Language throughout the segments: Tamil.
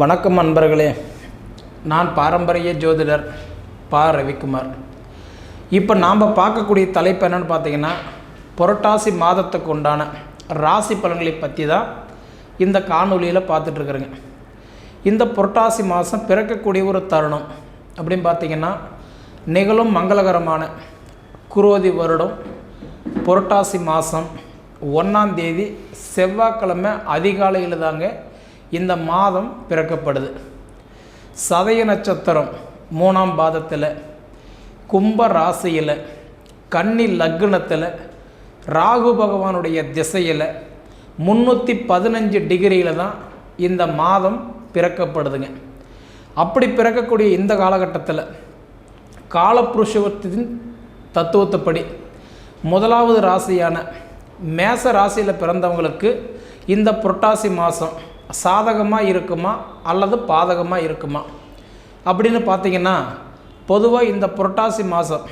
வணக்கம் நண்பர்களே, நான் பாரம்பரிய ஜோதிடர் பா. ரவிக்குமார். இப்போ நாம் பார்க்கக்கூடிய தலைப்பு என்னென்னு பார்த்தீங்கன்னா, புரட்டாசி மாதத்துக்கு உண்டான ராசி பலன்களை பற்றி தான் இந்த காணொலியில் பார்த்துட்ருக்குறேங்க. இந்த புரட்டாசி மாதம் பிறக்கக்கூடிய ஒரு தருணம் அப்படின்னு பார்த்திங்கன்னா, நிகழும் மங்களகரமான குரோதி வருடம் புரட்டாசி மாதம் 1ஆம் தேதி செவ்வாய்க்கிழமை அதிகாலையில் தாங்க இந்த மாதம் பிறக்கப்படுது. சதய நட்சத்திரம் 3ஆம் பாதத்தில், கும்ப ராசியில், கன்னி லக்னத்தில், ராகு பகவானுடைய திசையில் 315 டிகிரியில் தான் இந்த மாதம் பிறக்கப்படுதுங்க. அப்படி பிறக்கக்கூடிய இந்த காலகட்டத்தில் காலபுருஷத்தின் தத்துவத்தைப்படி 1வது ராசியான மேச ராசியில் பிறந்தவங்களுக்கு இந்த புரட்டாசி மாதம் சாதகமாக இருக்குமா அல்லது பாதகமாக இருக்குமா அப்படின்னு பார்த்திங்கன்னா, பொதுவாக இந்த புரட்டாசி மாதம்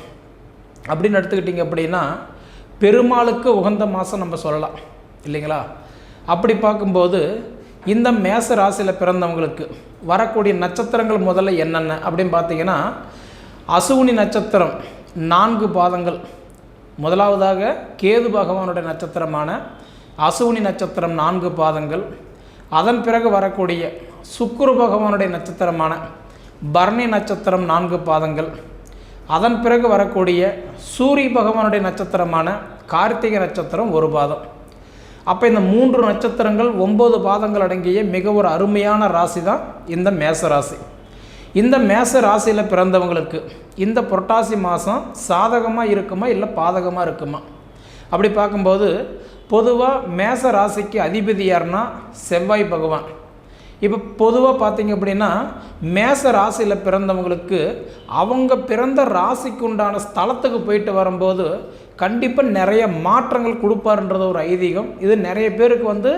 அப்படின்னு எடுத்துக்கிட்டிங்க அப்படின்னா பெருமாளுக்கு உகந்த மாதம் நம்ம சொல்லலாம் இல்லைங்களா. அப்படி பார்க்கும்போது இந்த மேச ராசியில் பிறந்தவங்களுக்கு வரக்கூடிய நட்சத்திரங்கள் முதல்ல என்னென்ன அப்படின்னு பார்த்திங்கன்னா, அசுவினி நட்சத்திரம் 4 பாதங்கள். முதலாவதாக கேது பகவானுடைய நட்சத்திரமான அசுவினி நட்சத்திரம் 4 பாதங்கள். அதன் பிறகு வரக்கூடிய சுக்கிர பகவானுடைய நட்சத்திரமான பரணி நட்சத்திரம் 4 பாதங்கள். அதன் பிறகு வரக்கூடிய சூரிய பகவானுடைய நட்சத்திரமான கார்த்திகை நட்சத்திரம் 1 பாதம். அப்போ இந்த 3 நட்சத்திரங்கள் 9 பாதங்கள் அடங்கிய மிக ஒரு அருமையான ராசி தான் இந்த மேச ராசி. இந்த மேச ராசியில் பிறந்தவங்களுக்கு இந்த புரட்டாசி மாதம் சாதகமாக இருக்குமா இல்லை பாதகமாக இருக்குமா அப்படி பார்க்கும்போது, பொதுவாக மேச ராசிக்கு அதிபதி யாருன்னா செவ்வாய் பகவான். இப்போ பொதுவாக பார்த்திங்க அப்படின்னா மேச ராசியில் பிறந்தவங்களுக்கு அவங்க பிறந்த ராசிக்கு உண்டான ஸ்தலத்துக்கு போயிட்டு வரும்போது கண்டிப்பாக நிறைய மாற்றங்கள் கொடுப்பாருன்றது ஒரு ஐதீகம். இது நிறைய பேருக்கு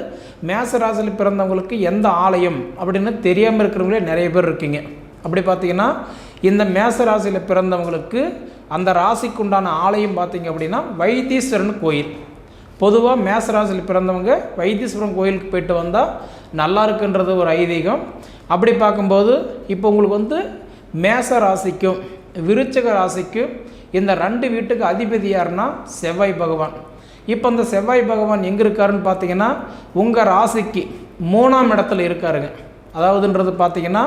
மேச ராசியில் பிறந்தவங்களுக்கு எந்த ஆலயம் அப்படின்னு தெரியாமல் இருக்கிறவங்களே நிறைய பேர் இருக்கீங்க. அப்படி பார்த்திங்கன்னா இந்த மேச ராசியில் பிறந்தவங்களுக்கு அந்த ராசிக்கு உண்டான ஆலயம் பார்த்திங்க அப்படின்னா வைத்தீஸ்வரன் கோயில். பொதுவாக மேச ராசியில் பிறந்தவங்க வைத்தீஸ்வரன் கோயிலுக்கு போயிட்டு வந்தால் நல்லா இருக்குன்றது ஒரு ஐதீகம். அப்படி பார்க்கும்போது இப்போ உங்களுக்கு மேச ராசிக்கும் விருச்சிக ராசிக்கும் இந்த 2 வீட்டுக்கு அதிபதி யாருன்னா செவ்வாய் பகவான். இப்போ அந்த செவ்வாய் பகவான் எங்கே இருக்காருன்னு பார்த்தீங்கன்னா உங்கள் ராசிக்கு 3ஆம் இடத்துல இருக்காருங்க. அதாவதுன்றது பார்த்திங்கன்னா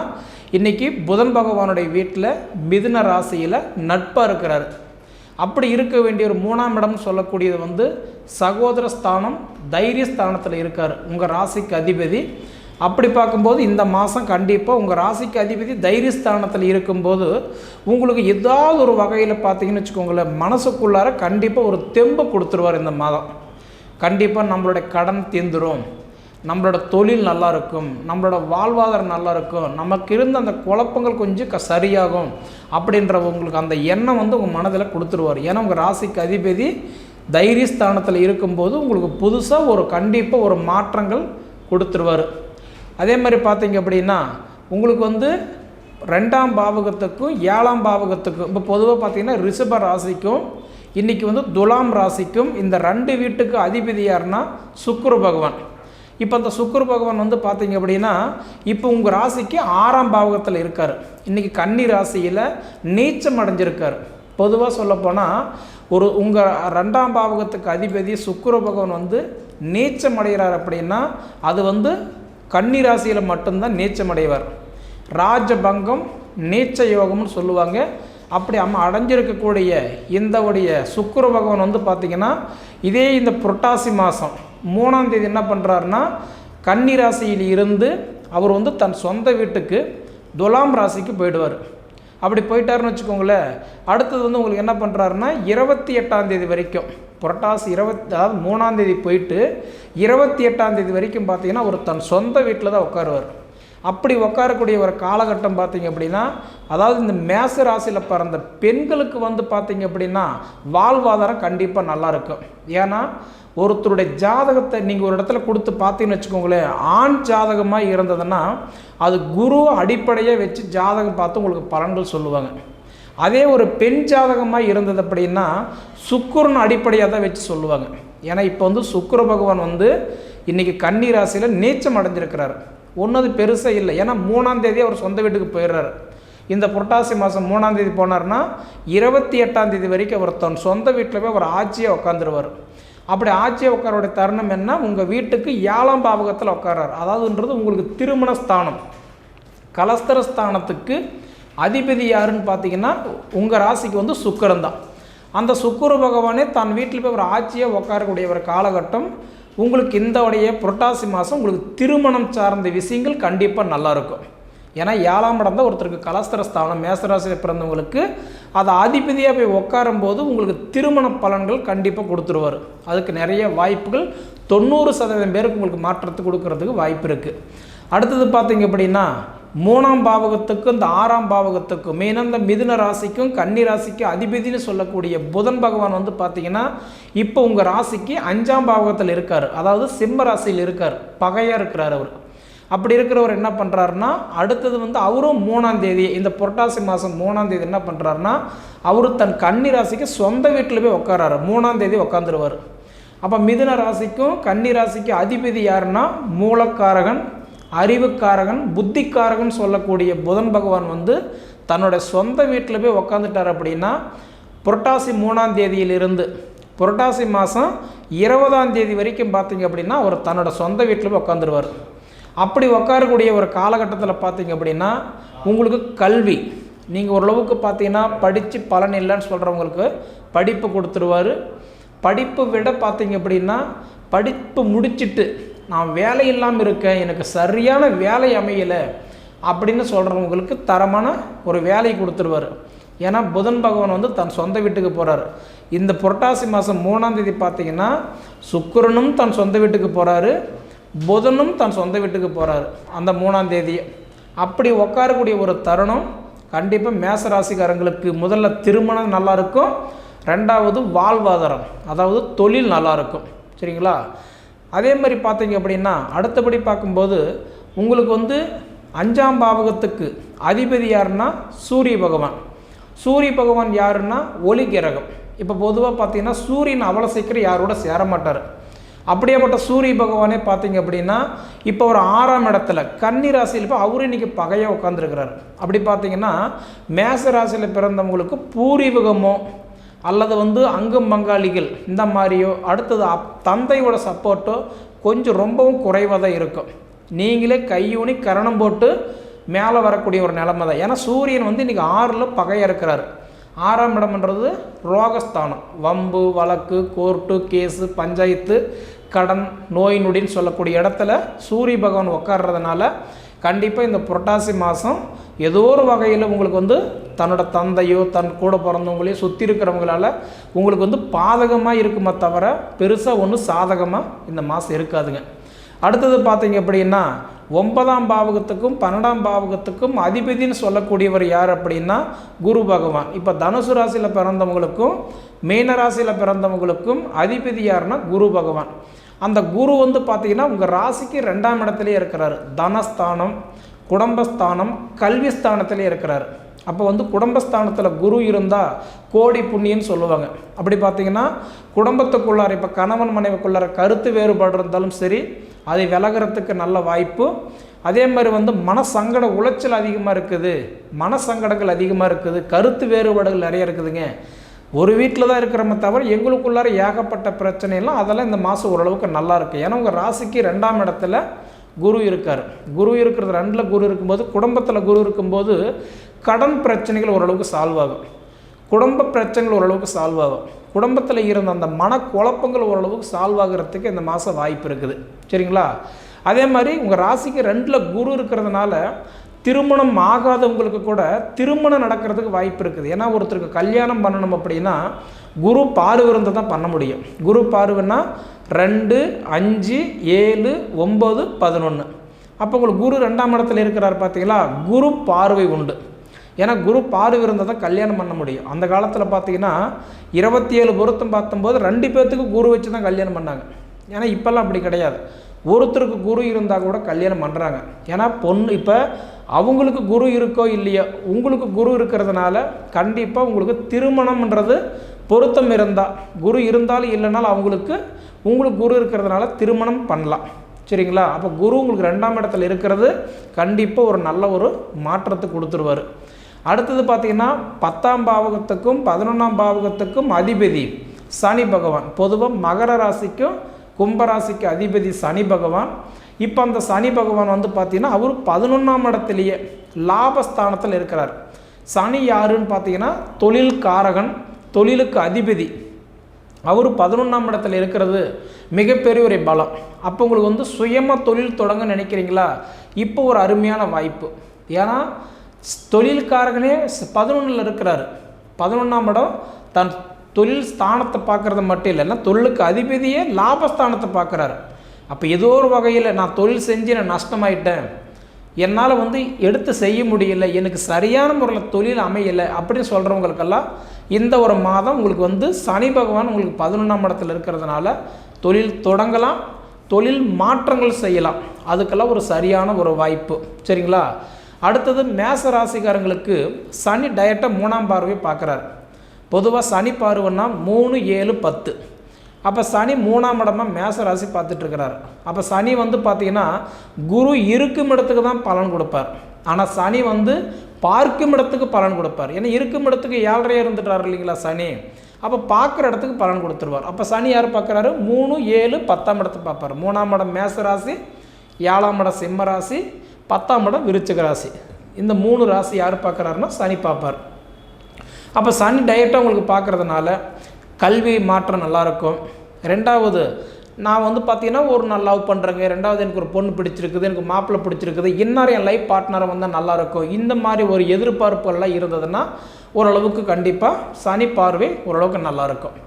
இன்றைக்கி புதன் பகவானுடைய வீட்டில் மிதுன ராசியில் நட்பாக இருக்கிறார். அப்படி இருக்க வேண்டிய ஒரு 3ஆம் இடம் சொல்லக்கூடியது சகோதர ஸ்தானம், தைரிய ஸ்தானத்தில் இருக்கார் உங்கள் ராசிக்கு அதிபதி. அப்படி பார்க்கும்போது இந்த மாதம் கண்டிப்பாக உங்கள் ராசிக்கு அதிபதி தைரிய ஸ்தானத்தில் இருக்கும்போது உங்களுக்கு ஏதாவது ஒரு வகையில் பார்த்தீங்கன்னு வச்சுக்கோங்களேன், மனசுக்குள்ளார கண்டிப்பாக ஒரு தெம்பு கொடுத்துருவார். இந்த மாதம் கண்டிப்பாக நம்மளுடைய கடன் தீர்ந்துடும், நம்மளோட தொழில் நல்லா இருக்கும், நம்மளோட வாழ்வாதாரம் நல்லா இருக்கும், நமக்கு இருந்த அந்த குழப்பங்கள் கொஞ்சம் சரியாகும் அப்படின்ற உங்களுக்கு அந்த எண்ணம் உங்கள் மனதில் கொடுத்துருவார். ஏன்னா உங்கள் ராசிக்கு அதிபதி தைரியஸ்தானத்தில் இருக்கும்போது உங்களுக்கு புதுசாக ஒரு கண்டிப்பாக ஒரு மாற்றங்கள் கொடுத்துருவார். அதே மாதிரி பார்த்தீங்க அப்படின்னா உங்களுக்கு 2ஆம் பாவகத்துக்கும் 7ஆம் பாவகத்துக்கும் இப்போ பொதுவாக பார்த்திங்கன்னா ரிஷப ராசிக்கும் இன்றைக்கி துலாம் ராசிக்கும் இந்த 2 வீட்டுக்கு அதிபதி யாருன்னா சுக்கிர பகவான். இப்போ அந்த சுக்கிர பகவான் பார்த்திங்க அப்படின்னா இப்போ உங்கள் ராசிக்கு 6ஆம் பாவகத்தில் இருக்கார். இன்றைக்கி கன்னி ராசியில் நீச்சம் அடைஞ்சிருக்கார். பொதுவாக சொல்லப்போனால் உங்கள் 2ஆம் பாவகத்துக்கு அதிபதி சுக்கிர பகவான் நீச்சம் அடைகிறார் அப்படின்னா அது கன்னி ராசியில் மட்டும்தான் நீச்சம் அடைவார். ராஜபங்கம் நீச்ச யோகம்னு சொல்லுவாங்க. அப்படி அடைஞ்சிருக்கக்கூடிய இந்தவுடைய சுக்கிர பகவான் பார்த்திங்கன்னா இதே இந்த புரட்டாசி மாதம் 3ஆம் தேதி என்ன பண்ணுறாருன்னா கன்னி ராசியில் இருந்து அவர் தன் சொந்த வீட்டுக்கு துலாம் ராசிக்கு போயிடுவார். அப்படி போயிட்டாருன்னு வச்சுக்கோங்களேன், அடுத்தது உங்களுக்கு என்ன பண்ணுறாருன்னா 28ஆம் தேதி வரைக்கும் புரட்டாசி 3ஆம் தேதி போயிட்டு 28ஆம் தேதி வரைக்கும் பார்த்திங்கன்னா அவர் தன் சொந்த வீட்டில் தான் உட்காருவார். அப்படி உட்காரக்கூடிய ஒரு காலகட்டம் பார்த்திங்க அப்படின்னா, அதாவது இந்த மேச ராசியில் பிறந்த பெண்களுக்கு பார்த்திங்க அப்படின்னா வாழ்வாதாரம் கண்டிப்பாக நல்லா இருக்கும். ஏன்னா ஒருத்தருடைய ஜாதகத்தை நீங்கள் ஒரு இடத்துல கொடுத்து பார்த்தீங்கன்னு வச்சுக்கோங்களேன், ஆண் ஜாதகமாக இருந்ததுன்னா அது குரு அடிப்படையாக வச்சு ஜாதகம் பார்த்து உங்களுக்கு பலன்கள் சொல்லுவாங்க. அதே ஒரு பெண் ஜாதகமாக இருந்தது அப்படின்னா சுக்கிரன் அடிப்படையாக தான் வச்சு சொல்லுவாங்க. ஏன்னா இப்போ சுக்கிர பகவான் இன்றைக்கி கன்னி ராசியில் நீச்சம் அடைஞ்சிருக்கிறார். ஒன்றும் அது பெருசாக இல்லை. ஏன்னா 3ஆம் தேதி அவர் சொந்த வீட்டுக்கு போயிடுறாரு. இந்த புரட்டாசி மாதம் 3ஆம் தேதி போனார்னா 28ஆம் தேதி வரைக்கும் அவர் தன் சொந்த வீட்டில் போய் அவர் ஆட்சியாக உட்காந்துருவார். அப்படி ஆட்சியாக உட்காரோடைய தருணம் என்ன, உங்கள் வீட்டுக்கு 7ஆம் பாவகத்தில் உட்காரார். அதாவதுன்றது உங்களுக்கு திருமண ஸ்தானம், கலஸ்தர ஸ்தானத்துக்கு அதிபதி யாருன்னு பார்த்தீங்கன்னா உங்கள் ராசிக்கு வந்து சுக்கிரன் தான். அந்த சுக்கிர பகவானே தன் வீட்டில் போய் ஒரு ஆட்சியாக உட்காரக்கூடிய ஒரு காலகட்டம் உங்களுக்கு இந்த உடைய புரட்டாசி மாதம் உங்களுக்கு திருமணம் சார்ந்த விஷயங்கள் கண்டிப்பாக நல்லாயிருக்கும். ஏன்னா 7ஆம் இடம் தான் ஒருத்தருக்கு கலஸ்தர ஸ்தானம், மேசராசியில் பிறந்தவங்களுக்கு அதை அதிபதியாக போய் உட்காரும்போது உங்களுக்கு திருமண பலன்கள் கண்டிப்பாக கொடுத்துருவார். அதுக்கு நிறைய வாய்ப்புகள் 90% பேருக்கு உங்களுக்கு மாற்றத்தை கொடுக்கறதுக்கு வாய்ப்பு இருக்குது. அடுத்தது பார்த்தீங்க அப்படின்னா 3ஆம் பாவகத்துக்கும் இந்த 6ஆம் பாவகத்துக்கும் மெயினாக இந்த மிதுன ராசிக்கும் கன்னி ராசிக்கும் அதிபதினு சொல்லக்கூடிய புதன் பகவான் வந்து பார்த்தீங்கன்னா இப்போ உங்கள் ராசிக்கு 5ஆம் பாவகத்தில் இருக்கார். அதாவது சிம்ம ராசியில் இருக்கார், பகையாக இருக்கிறார் அவர். அப்படி இருக்கிறவர் என்ன பண்ணுறாருன்னா அடுத்தது வந்து அவரும் 3ஆம் தேதி இந்த புரட்டாசி மாதம் 3ஆம் தேதி என்ன பண்ணுறாருன்னா அவர் தன் கன்னி ராசிக்கு சொந்த வீட்டில் போய் உட்காராரு. 3ஆம் தேதி உட்காந்துருவார். அப்போ மிதுன ராசிக்கும் கன்னி ராசிக்கும் அதிபதி யாருன்னா மூலக்காரகன், அறிவுக்காரகன், புத்திக்காரகன் சொல்லக்கூடிய புதன் பகவான் வந்து தன்னுடைய சொந்த வீட்டில் போய் உக்காந்துட்டார். அப்படின்னா புரட்டாசி 3ஆம் தேதியிலிருந்து புரட்டாசி மாதம் 20ஆம் தேதி வரைக்கும் பார்த்தீங்க அப்படின்னா அவர் தன்னோட சொந்த வீட்டில் போய் உட்காந்துருவார். அப்படி உட்காரக்கூடிய ஒரு காலகட்டத்தில் பார்த்தீங்க அப்படின்னா உங்களுக்கு கல்வி, நீங்கள் ஓரளவுக்கு பார்த்தீங்கன்னா படித்து பலன் இல்லைன்னு சொல்கிறவங்களுக்கு படிப்பு கொடுத்துருவார். படிப்பு விட பார்த்தீங்க அப்படின்னா படிப்பு முடிச்சுட்டு நான் வேலை இல்லாமல் இருக்கேன், எனக்கு சரியான வேலை அமையலை அப்படின்னு சொல்கிறவங்களுக்கு தரமான ஒரு வேலையை கொடுத்துருவார். ஏன்னா புதன் பகவான் வந்து தன் சொந்த வீட்டுக்கு போகிறார். இந்த புரட்டாசி மாதம் 3ஆம் தேதி பார்த்தீங்கன்னா சுக்கிரனும் தன் சொந்த வீட்டுக்கு போகிறாரு, புதனும் தன் சொந்த வீட்டுக்கு போகிறாரு அந்த 3ஆம் தேதி. அப்படி உட்காரக்கூடிய ஒரு தருணம் கண்டிப்பாக மேசராசிக்காரங்களுக்கு முதல்ல திருமணம் நல்லாயிருக்கும், ரெண்டாவது வாழ்வாதாரம் அதாவது தொழில் நல்லாயிருக்கும். சரிங்களா? அதே மாதிரி பார்த்தீங்க அப்படின்னா அடுத்தபடி பார்க்கும்போது உங்களுக்கு வந்து 5ஆம் பாவகத்துக்கு அதிபதி யாருன்னா சூரிய பகவான். சூரிய பகவான் யாருன்னா ஒளி கிரகம். இப்போ பொதுவாக பார்த்தீங்கன்னா சூரியன் அவ்வளோ சீக்கிரம் யாரோட சேர மாட்டார். அப்படியேப்பட்ட சூரிய பகவானே பார்த்தீங்க அப்படின்னா இப்போ ஒரு 6ஆம் இடத்துல கன்னி ராசியில் இப்போ அவரு இன்றைக்கி பகையாக உட்காந்துருக்கிறார். அப்படி பார்த்தீங்கன்னா மேச ராசியில் பிறந்தவங்களுக்கு பூர்வீகமோ அல்லது வந்து அங்கம் பங்காளிகள் இந்த மாதிரியோ அடுத்தது தந்தையோட சப்போர்ட்டோ கொஞ்சம் ரொம்பவும் குறைவாக தான் இருக்கும். நீங்களே கையூனி கரணம் போட்டு மேலே வரக்கூடிய ஒரு நிலைமை தான். ஏன்னா சூரியன் வந்து இன்றைக்கி 6ல் பகையாக இருக்கிறார். 6ஆம் இடம்ன்றது ரோகஸ்தானம், வம்பு வழக்கு கோர்ட்டு கேஸு பஞ்சாயத்து கடன் நோய் நொடின்னு சொல்லக்கூடிய இடத்துல சூரிய பகவான் உட்கார்றதுனால கண்டிப்பாக இந்த புரட்டாசி மாதம் ஏதோ ஒரு வகையில் உங்களுக்கு வந்து தன்னோட தந்தையோ தன் கூட பிறந்தவங்களையோ சுற்றி இருக்கிறவங்களால உங்களுக்கு வந்து பாதகமாக இருக்குமே தவிர பெருசாக ஒன்றும் சாதகமாக இந்த மாதம் இருக்காதுங்க. அடுத்தது பார்த்தீங்க அப்படின்னா 9ஆம் பாவகத்துக்கும் 12ஆம் பாவகத்துக்கும் அதிபதினு சொல்லக்கூடியவர் யார் அப்படின்னா குரு பகவான். இப்போ தனுசு ராசியில் பிறந்தவங்களுக்கும் மீன ராசியில் பிறந்தவங்களுக்கும் அதிபதி யாருன்னா குரு பகவான். அந்த குரு வந்து பார்த்தீங்கன்னா உங்கள் ராசிக்கு 2ஆம் இடத்துலேயே இருக்கிறார். தனஸ்தானம், குடும்பஸ்தானம், கல்வி ஸ்தானத்திலே இருக்கிறார். அப்போ வந்து குடும்பஸ்தானத்தில் குரு இருந்தால் கோடி புண்ணியன்னு சொல்லுவாங்க. அப்படி பார்த்தீங்கன்னா குடும்பத்துக்குள்ளார இப்போ கணவன் மனைவிக்குள்ளார கருத்து வேறுபாடு இருந்தாலும் சரி அதை விலகிறதுக்கு நல்ல வாய்ப்பு. அதே மாதிரி வந்து மனசங்கட உளைச்சல் அதிகமாக இருக்குது, மனசங்கடங்கள் அதிகமாக இருக்குது, கருத்து வேறுபாடுகள் நிறைய இருக்குதுங்க. ஒரு வீட்டில் தான் இருக்கிறோமே தவிர எங்களுக்குள்ளார ஏகப்பட்ட பிரச்சனைலாம் அதெல்லாம் இந்த மாதம் ஓரளவுக்கு நல்லா இருக்குது. ஏன்னா உங்கள் ராசிக்கு 2ஆம் இடத்துல குரு இருக்கார். குரு இருக்கிறது 2ல் குரு இருக்கும்போது குடும்பத்தில் குரு இருக்கும்போது கடன் பிரச்சனைகள் ஓரளவுக்கு சால்வ் ஆகும், குடும்ப பிரச்சனைகள் ஓரளவுக்கு சால்வ் ஆகும், குடும்பத்தில் இருந்த அந்த மனக்குழப்பங்கள் ஓரளவுக்கு சால்வ் ஆகிறதுக்கு இந்த மாதம் வாய்ப்பு இருக்குது. சரிங்களா? அதே மாதிரி உங்கள் ராசிக்கு 2ல் குரு இருக்கிறதுனால திருமணம் ஆகாதவங்களுக்கு கூட திருமணம் நடக்கிறதுக்கு வாய்ப்பு இருக்குது. ஏன்னா ஒருத்தருக்கு கல்யாணம் பண்ணணும் அப்படின்னா குரு பார்வை இருந்தால் தான் பண்ண முடியும். குரு பார்வைன்னா 2, 5, 7, 9, 11. அப்போ உங்களுக்கு குரு 2ஆம் இடத்துல இருக்கிறார் பார்த்தீங்களா, குரு பார்வை உண்டு. ஏன்னா குரு பார்வை இருந்தால் தான் கல்யாணம் பண்ண முடியும். அந்த காலத்தில் பார்த்தீங்கன்னா 27 பொருத்தம் பார்த்தும்போது 2 பேர்த்துக்கு குரு வச்சு தான் கல்யாணம் பண்ணாங்க. ஏன்னா இப்போல்லாம் அப்படி கிடையாது, ஒருத்தருக்கு குரு இருந்தால் கூட கல்யாணம் பண்ணுறாங்க. ஏன்னா பொண்ணு இப்போ அவங்களுக்கு குரு இருக்கோ இல்லையோ உங்களுக்கு குரு இருக்கிறதுனால கண்டிப்பாக உங்களுக்கு திருமணம்ன்றது பொருத்தம் இருந்தால், குரு இருந்தாலும் இல்லைனாலும் உங்களுக்கு குரு இருக்கிறதுனால திருமணம் பண்ணலாம். சரிங்களா? அப்போ குரு உங்களுக்கு 2ஆம் இடத்துல இருக்கிறது கண்டிப்பாக ஒரு நல்ல ஒரு மாற்றத்தை கொடுத்துருவார். அடுத்தது பார்த்திங்கன்னா 10ஆம் பாவகத்துக்கும் 11ஆம் பாவகத்துக்கும் அதிபதி சனி பகவான். பொதுவாக மகர ராசிக்கும் கும்பராசிக்கு அதிபதி சனி பகவான். இப்போ அந்த சனி பகவான் வந்து பார்த்திங்கன்னா அவர் 11ஆம் இடத்துலையே லாபஸ்தானத்தில் இருக்கிறார். சனி யாருன்னு பார்த்தீங்கன்னா தொழில் காரகன், தொழிலுக்கு அதிபதி. அவர் 11ஆம் இடத்துல இருக்கிறது மிகப்பெரிய ஒரு பலம். அப்போ உங்களுக்கு வந்து சுயமாக தொழில் தொடங்க நினைக்கிறீங்களா? இப்போ ஒரு அருமையான வாய்ப்பு. ஏன்னா தொழில்காரகனே 11ல் இருக்கிறாரு. 11ஆம் இடம் தன் தொழில் ஸ்தானத்தை பார்க்குறது மட்டும் இல்லைன்னா தொழிலுக்கு அதிபதியே லாபஸ்தானத்தை பார்க்குறாரு. அப்போ ஏதோ ஒரு வகையில் நான் தொழில் செஞ்சு நான் நஷ்டமாயிட்டேன், என்னால் வந்து எடுத்து செய்ய முடியல, எனக்கு சரியான முறையில் தொழில் அமையலை அப்படின்னு சொல்கிறவங்களுக்கெல்லாம் இந்த ஒரு மாதம் உங்களுக்கு வந்து சனி பகவான் உங்களுக்கு 11ஆம் இடத்துல இருக்கிறதுனால தொழில் தொடங்கலாம், தொழில் மாற்றங்கள் செய்யலாம். அதுக்கெல்லாம் ஒரு சரியான ஒரு வாய்ப்பு. சரிங்களா? அடுத்தது மேச ராசிக்காரங்களுக்கு சனி டைரக்டாக 3ஆம் பார்வை பார்க்குறாரு. பொதுவாக சனி பார்வைன்னா 3, 7, 10. அப்போ சனி 3ஆம் இடமாக மேச ராசி பார்த்துட்ருக்கிறார். அப்போ சனி வந்து பார்த்திங்கன்னா குரு இருக்கும் இடத்துக்கு தான் பலன் கொடுப்பார். ஆனால் சனி வந்து பார்க்கும் இடத்துக்கு பலன் கொடுப்பார். ஏன்னா இருக்கும் இடத்துக்கு 7.5 இருந்துட்டார் இல்லைங்களா சனி. அப்போ பார்க்குற இடத்துக்கு பலன் கொடுத்துருவார். அப்போ சனி யார் பார்க்குறாரு? 3, 7, 10ஆம் இடத்தை பார்ப்பார். 3ஆம் இடம் மேச ராசி, 7ஆம் இடம் சிம்ம ராசி, 10ஆம் இடம் விருச்சிக ராசி. இந்த 3 ராசி யார் பார்க்குறாருன்னா சனி பார்ப்பார். அப்போ சனி டைரெக்டாக உங்களுக்கு பார்க்குறதுனால கல்வி மாற்றம் நல்லாயிருக்கும். ரெண்டாவது நான் வந்து பார்த்தீங்கன்னா ஒரு நான் லவ் பண்ணுறேங்க, ரெண்டாவது எனக்கு ஒரு பொண்ணு பிடிச்சிருக்குது, எனக்கு மாப்பிள்ளை பிடிச்சிருக்குது, இன்னார் என் லைஃப் பார்ட்னரை வந்தால் நல்லாயிருக்கும், இந்த மாதிரி ஒரு எதிர்பார்ப்புகள்லாம் இருந்ததுன்னா ஓரளவுக்கு கண்டிப்பாக சனி பார்வை ஓரளவுக்கு நல்லாயிருக்கும்.